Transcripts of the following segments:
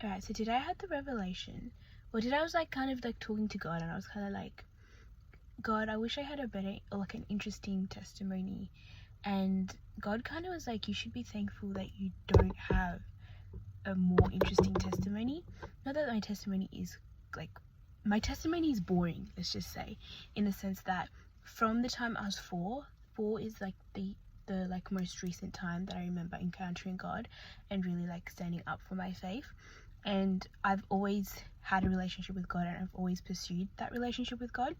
Alright, so today I had the revelation. Well, today I was like kind of like talking to God, and I was kind of like, God, I wish I had a better, like an interesting testimony. And God kind of was like, you should be thankful that you don't have a more interesting testimony. Not that my testimony is like, my testimony is boring, let's just say, in the sense that from the time I was 4 is like the like most recent time that I remember encountering God and really like standing up for my faith. And I've always had a relationship with God, and I've always pursued that relationship with God.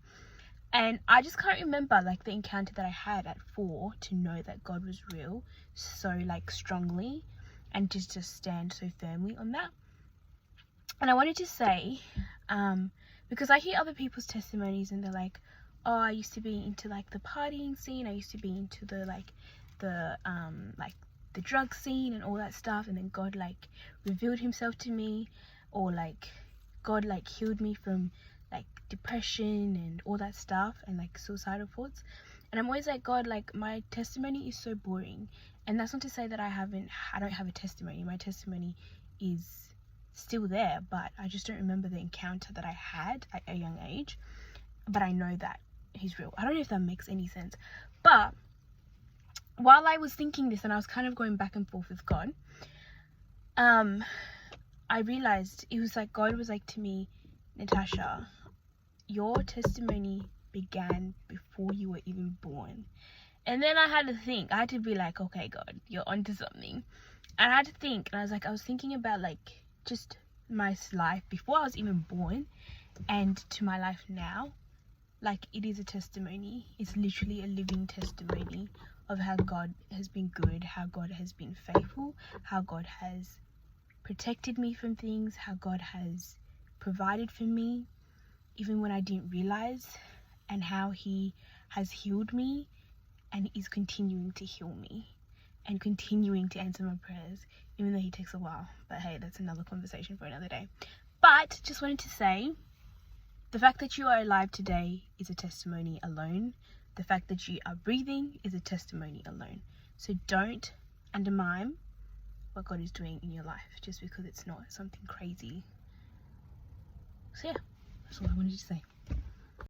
And I just can't remember like the encounter that I had at 4 to know that God was real so like strongly, and just to stand so firmly on that. And I wanted to say, because I hear other people's testimonies and they're like, oh, I used to be into like the partying scene, I used to be into the like the drug scene and all that stuff, and then God like revealed himself to me, or like God like healed me from like depression and all that stuff, and like suicidal thoughts. And I'm always like, God, like my testimony is so boring. And that's not to say that I don't have a testimony. My testimony is still there, but I just don't remember the encounter that I had at a young age. But I know that he's real. I don't know if that makes any sense. But while I was thinking this, and I was kind of going back and forth with God, I realized it was like God was like to me, Natasha, your testimony began before you were even born. And then I had to think. I had to be like, okay, God, you're onto something. And I had to think, and I was thinking about like just my life before I was even born and to my life now. Like, it is a testimony. It's literally a living testimony of how God has been good, how God has been faithful, how God has protected me from things, how God has provided for me even when I didn't realize, and how he has healed me and is continuing to heal me and continuing to answer my prayers, even though he takes a while. But hey, that's another conversation for another day. But just wanted to say, the fact that you are alive today is a testimony alone. The fact that you are breathing is a testimony alone. So don't undermine what God is doing in your life just because it's not something crazy. So yeah, that's all I wanted to say.